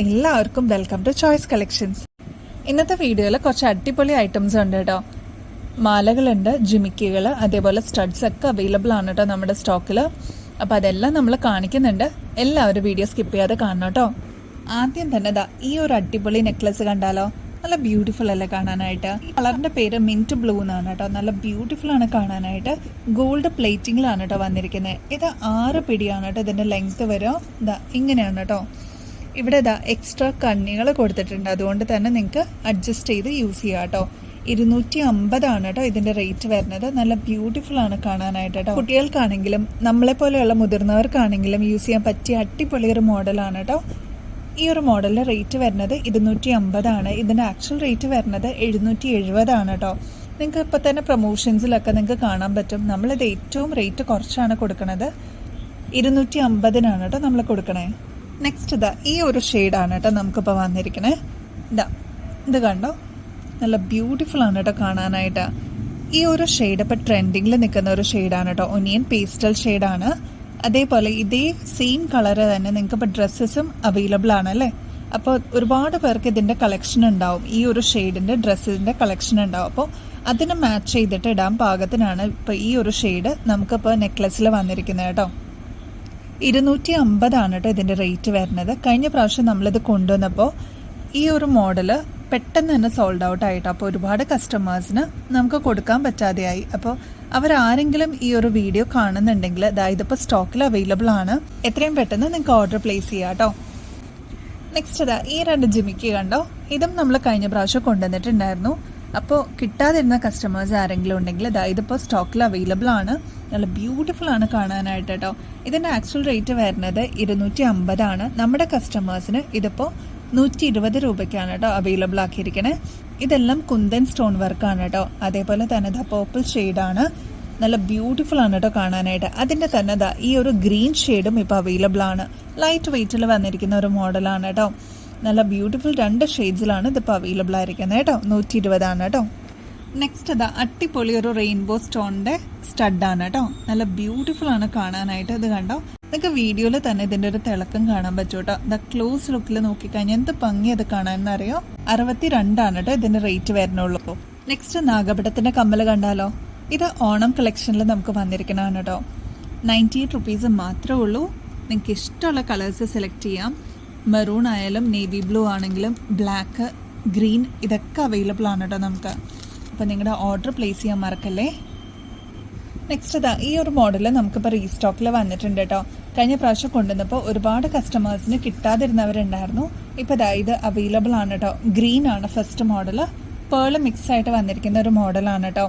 എല്ലാവർക്കും welcome to choice collections. ഇന്നത്തെ വീഡിയോയിൽ കുറച്ച് അടിപൊളി ഐറ്റംസ് ഉണ്ട് കേട്ടോ. മാലകളുണ്ട്, ജിമിക്കുകൾ, അതേപോലെ സ്റ്റഡ്സ് ഒക്കെ അവൈലബിൾ ആണ് കേട്ടോ നമ്മുടെ സ്റ്റോക്കിൽ. അപ്പോൾ അതെല്ലാം നമ്മൾ കാണിക്കുന്നുണ്ട്. എല്ലാവരും വീഡിയോ സ്കിപ്പ് ചെയ്യാതെ കാണണം കേട്ടോ. ആദ്യം തന്നെ ഈ ഒരു അടിപൊളി നെക്ലസ് കണ്ടാലോ, നല്ല ബ്യൂട്ടിഫുൾ അല്ലേ കാണാനായിട്ട്. ഈ കളറിന്റെ പേര് മിന്റ് ബ്ലൂ എന്നാണ് കേട്ടോ. നല്ല ബ്യൂട്ടിഫുൾ ആണ് കാണാനായിട്ട്. ഗോൾഡ് പ്ലേറ്റിംഗിലാണ് കേട്ടോ വന്നിരിക്കുന്നത്. ഇത് 6 പിടിയാണ് കേട്ടോ ഇതിന്റെ ലെങ്ത് വരും. ഇങ്ങനെയാണ് കേട്ടോ. ഇവിടെ എക്സ്ട്രാ കണ്ണികൾ കൊടുത്തിട്ടുണ്ട്, അതുകൊണ്ട് തന്നെ നിങ്ങൾക്ക് അഡ്ജസ്റ്റ് ചെയ്ത് യൂസ് ചെയ്യാം കേട്ടോ. 250 കേട്ടോ ഇതിന്റെ റേറ്റ് വരുന്നത്. നല്ല ബ്യൂട്ടിഫുൾ ആണ് കാണാനായിട്ട് കേട്ടോ. കുട്ടികൾക്കാണെങ്കിലും നമ്മളെ പോലെയുള്ള മുതിർന്നവർക്കാണെങ്കിലും യൂസ് ചെയ്യാൻ പറ്റിയ അടിപൊളി ഒരു മോഡലാണ് കേട്ടോ. ഈ ഒരു മോഡലിന്റെ റേറ്റ് വരുന്നത് 250 ഇതിന്റെ ആക്ച്വൽ റേറ്റ് വരുന്നത് 770 കേട്ടോ. നിങ്ങൾക്ക് ഇപ്പൊ തന്നെ പ്രൊമോഷൻസിലൊക്കെ നിങ്ങൾക്ക് കാണാൻ പറ്റും. നമ്മളിത് ഏറ്റവും റേറ്റ് കുറച്ചാണ് കൊടുക്കുന്നത്. 250 കേട്ടോ നമ്മൾ കൊടുക്കണേ. നെക്സ്റ്റ് ഈ ഒരു ഷെയ്ഡാണ് കേട്ടോ നമുക്കിപ്പോൾ വന്നിരിക്കണേ. ഇത് കണ്ടോ, നല്ല ബ്യൂട്ടിഫുൾ ആണ് കേട്ടോ കാണാനായിട്ട്. ഈ ഒരു ഷെയ്ഡ് ഇപ്പോൾ ട്രെൻഡിങ്ങിൽ നിൽക്കുന്ന ഒരു ഷെയ്ഡാണ് കേട്ടോ. ഒനിയൻ പേസ്റ്റൽ ഷെയ്ഡാണ്. അതേപോലെ ഇതേ സെയിം കളറ് തന്നെ നിങ്ങൾക്ക് ഇപ്പോൾ ഡ്രസ്സസും അവൈലബിൾ ആണ് അല്ലേ. അപ്പോൾ ഒരുപാട് പേർക്ക് ഇതിൻ്റെ കളക്ഷൻ ഉണ്ടാവും. ഈ ഒരു ഷെയ്ഡിൻ്റെ ഡ്രസ്സിൻ്റെ കളക്ഷൻ ഉണ്ടാവും. അപ്പോൾ അതിന് മാച്ച് ചെയ്തിട്ട് ഇടാൻ പാകത്തിനാണ് ഇപ്പോൾ ഈ ഒരു ഷെയ്ഡ് നമുക്കിപ്പോൾ നെക്ലസിൽ വന്നിരിക്കുന്നത് കേട്ടോ. 250 കേട്ടോ ഇതിൻ്റെ റേറ്റ് വരുന്നത്. കഴിഞ്ഞ പ്രാവശ്യം നമ്മളിത് കൊണ്ടുവന്നപ്പോൾ ഈ ഒരു മോഡൽ പെട്ടെന്ന് തന്നെ സോൾഡ് ഔട്ട് ആയിട്ടോ. അപ്പോൾ ഒരുപാട് കസ്റ്റമേഴ്സിന് നമുക്ക് കൊടുക്കാൻ പറ്റാതെയായി. അപ്പോൾ അവരാരെങ്കിലും ഈ ഒരു വീഡിയോ കാണുന്നുണ്ടെങ്കിൽ ഇതിപ്പോൾ സ്റ്റോക്കിൽ അവൈലബിൾ ആണ്. എത്രയും പെട്ടെന്ന് നിങ്ങൾക്ക് ഓർഡർ പ്ലേസ് ചെയ്യാം കേട്ടോ. നെക്സ്റ്റ് ഈ 2 ജിമിക്ക് കണ്ടോ. ഇതും നമ്മൾ കഴിഞ്ഞ പ്രാവശ്യം കൊണ്ടുവന്നിട്ടുണ്ടായിരുന്നു. അപ്പോൾ കിട്ടാതിരുന്ന കസ്റ്റമേഴ്സ് ആരെങ്കിലും ഉണ്ടെങ്കിൽ ഇതിപ്പോൾ സ്റ്റോക്കിൽ അവൈലബിൾ ആണ്. നല്ല ബ്യൂട്ടിഫുൾ ആണ് കാണാനായിട്ട് കേട്ടോ. ഇതിൻ്റെ ആക്ച്വൽ റേറ്റ് വരുന്നത് 250 നമ്മുടെ കസ്റ്റമേഴ്സിന് ഇതിപ്പോൾ 120 രൂപയ്ക്കാണ് കേട്ടോ അവൈലബിൾ ആക്കിയിരിക്കണേ. ഇതെല്ലാം കുന്തൻ സ്റ്റോൺ വർക്കാണ് കേട്ടോ. അതേപോലെ തന്നെ പർപ്പിൾ ഷെയ്ഡാണ്. നല്ല ബ്യൂട്ടിഫുൾ ആണ് കേട്ടോ കാണാനായിട്ട്. അതിൻ്റെ തന്നെ ഈ ഒരു ഗ്രീൻ ഷെയ്ഡും ഇപ്പോൾ അവൈലബിൾ ആണ്. ലൈറ്റ് വെയ്റ്റിൽ വന്നിരിക്കുന്ന ഒരു മോഡലാണ് കേട്ടോ. നല്ല ബ്യൂട്ടിഫുൾ 2 ഷെയ്ഡ്സിലാണ് ഇതിപ്പോൾ അവൈലബിൾ ആയിരിക്കുന്നത് കേട്ടോ. 120 കേട്ടോ. നെക്സ്റ്റ് അടിപൊളി ഒരു റെയിൻബോ സ്റ്റോണിന്റെ സ്റ്റഡാണ് കേട്ടോ. നല്ല ബ്യൂട്ടിഫുൾ ആണ് കാണാനായിട്ട്. ഇത് കണ്ടോ, നിങ്ങൾക്ക് വീഡിയോയിൽ തന്നെ ഇതിന്റെ ഒരു തിളക്കം കാണാൻ പറ്റും കേട്ടോ. ക്ലോസ് ലുക്കിൽ നോക്കിക്കഴിഞ്ഞാൽ എന്ത് ഭംഗി അത് കാണാൻ അറിയോ. 62 കേട്ടോ ഇതിന്റെ റേറ്റ് വരുന്നുള്ളൂ. നെക്സ്റ്റ് നാഗപടത്തിന്റെ കമ്മൽ കണ്ടാലോ. ഇത് ഓണം കളക്ഷനിൽ നമുക്ക് വന്നിരിക്കണതാണ് കേട്ടോ. 98 റുപ്പീസ് മാത്രമേ ഉള്ളൂ. നിങ്ങൾക്ക് ഇഷ്ടമുള്ള കളേഴ്സ് സെലക്ട് ചെയ്യാം. മെറൂൺ ആയാലും നേവി ബ്ലൂ ആണെങ്കിലും ബ്ലാക്ക്, ഗ്രീൻ ഇതൊക്കെ അവൈലബിൾ ആണ് കേട്ടോ നമുക്ക്. അപ്പോൾ നിങ്ങളുടെ ഓർഡർ പ്ലേസ് ചെയ്യാൻ മറക്കല്ലേ. നെക്സ്റ്റ് ഈ ഒരു മോഡൽ നമുക്കിപ്പോൾ റീസ്റ്റോക്കിൽ വന്നിട്ടുണ്ട് കേട്ടോ. കഴിഞ്ഞ പ്രാവശ്യം കൊണ്ടുവന്നപ്പോൾ ഒരുപാട് കസ്റ്റമേഴ്സിന് കിട്ടാതിരുന്നവരുണ്ടായിരുന്നു. ഇപ്പോൾ ഇത് അവൈലബിൾ ആണ് കേട്ടോ. ഗ്രീൻ ആണ് ഫസ്റ്റ് മോഡൽ. പേള് മിക്സ് ആയിട്ട് വന്നിരിക്കുന്ന ഒരു മോഡലാണ് കേട്ടോ.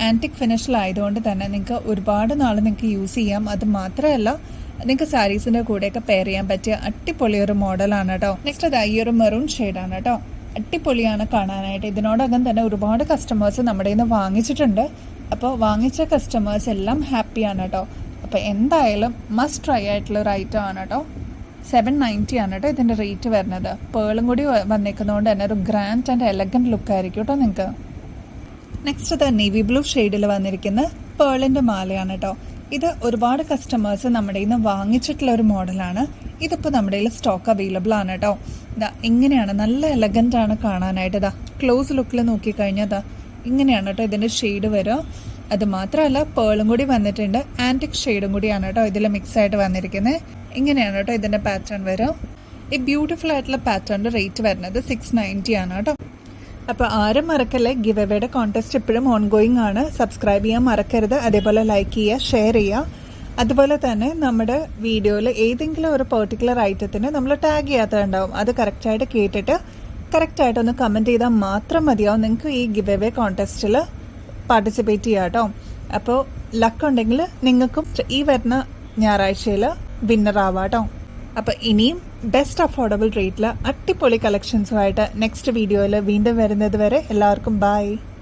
ആൻറ്റിക് ഫിനിഷിലായതുകൊണ്ട് തന്നെ നിങ്ങൾക്ക് ഒരുപാട് നാൾ നിങ്ങൾക്ക് യൂസ് ചെയ്യാം. അത് മാത്രമല്ല നിങ്ങൾക്ക് സാരീസിൻ്റെ കൂടെയൊക്കെ പെയർ ചെയ്യാൻ പറ്റിയ അടിപൊളി ഒരു മോഡലാണ് കേട്ടോ. നെക്സ്റ്റ് ഈ ഒരു മെറൂൺ ഷെയ്ഡാണ് കേട്ടോ. അടിപൊളിയാണ് കാണാനായിട്ട്. ഇതിനോടകം തന്നെ ഒരുപാട് കസ്റ്റമേഴ്സ് നമ്മുടെ നിന്ന് വാങ്ങിച്ചിട്ടുണ്ട്. അപ്പോൾ വാങ്ങിച്ച കസ്റ്റമേഴ്സ് എല്ലാം ഹാപ്പിയാണ് കേട്ടോ. അപ്പോൾ എന്തായാലും മസ്റ്റ് ട്രൈ ആയിട്ടുള്ള ഒരു ഐറ്റം ആണ് കേട്ടോ. 790 കേട്ടോ ഇതിൻ്റെ റേറ്റ് വരുന്നത്. പേളും കൂടി വന്നേക്കുന്നതുകൊണ്ട് തന്നെ ഒരു ഗ്രാൻഡ് ആൻഡ് എലഗൻറ്റ് ലുക്ക് ആയിരിക്കും കേട്ടോ നിങ്ങൾക്ക്. നെക്സ്റ്റ് നേവി ബ്ലൂ ഷെയ്ഡിൽ വന്നിരിക്കുന്ന പേളിൻ്റെ മാലയാണ് കേട്ടോ. ഇത് ഒരുപാട് കസ്റ്റമേഴ്സ് നമ്മുടെ നിന്ന് വാങ്ങിച്ചിട്ടുള്ള ഒരു മോഡലാണ്. ഇതിപ്പോൾ നമ്മുടെ കയ്യിൽ സ്റ്റോക്ക് അവൈലബിൾ ആണ് കേട്ടോ. ഇങ്ങനെയാണ്, നല്ല എലഗൻ്റ് ആണ് കാണാനായിട്ട്. ക്ലോസ് ലുക്കിൽ നോക്കിക്കഴിഞ്ഞാൽ ഇങ്ങനെയാണ് കേട്ടോ ഇതിൻ്റെ ഷെയ്ഡ് വരിക. അത് മാത്രമല്ല പേളും കൂടി വന്നിട്ടുണ്ട്. ആൻറ്റിക് ഷെയ്ഡും കൂടിയാണ് കേട്ടോ ഇതിൽ മിക്സ് ആയിട്ട് വന്നിരിക്കുന്നത്. ഇങ്ങനെയാണ് കേട്ടോ ഇതിൻ്റെ പാറ്റേൺ വരിക. ഈ ബ്യൂട്ടിഫുൾ ആയിട്ടുള്ള പാറ്റേണിൻ്റെ റേറ്റ് വരുന്നത് 690 കേട്ടോ. അപ്പോൾ ആരും മറക്കല്ലേ, ഗിവ് എവേയുടെ കോൺടെസ്റ്റ് ഇപ്പോഴും ഓൺഗോയിങ് ആണ്. സബ്സ്ക്രൈബ് ചെയ്യാൻ മറക്കരുത്. അതേപോലെ ലൈക്ക് ചെയ്യുക, ഷെയർ ചെയ്യുക. അതുപോലെ തന്നെ നമ്മുടെ വീഡിയോയിൽ ഏതെങ്കിലും ഒരു പെർട്ടിക്കുലർ ഐറ്റത്തിന് നമ്മൾ ടാഗ് ചെയ്യാത്തതുണ്ടാവും. അത് കറക്റ്റായിട്ട് കേട്ടിട്ട് കറക്റ്റായിട്ടൊന്ന് കമൻറ്റ് ചെയ്താൽ മാത്രം മതിയാവും നിങ്ങൾക്ക് ഈ ഗിവ് എവേ കോൺടെസ്റ്റിൽ പാർട്ടിസിപ്പേറ്റ് ചെയ്യാം കേട്ടോ. അപ്പോൾ ലക്ക് ഉണ്ടെങ്കിൽ നിങ്ങൾക്കും ഈ വരുന്ന ഞായറാഴ്ചയിൽ വിന്നർ ആവാം കേട്ടോ. അപ്പോൾ ഇനിയും ബെസ്റ്റ് അഫോർഡബിൾ റേറ്റിൽ അടിപൊളി കളക്ഷൻസുമായിട്ട് നെക്സ്റ്റ് വീഡിയോയിൽ വീണ്ടും വരുന്നത് വരെ എല്ലാവർക്കും ബൈ.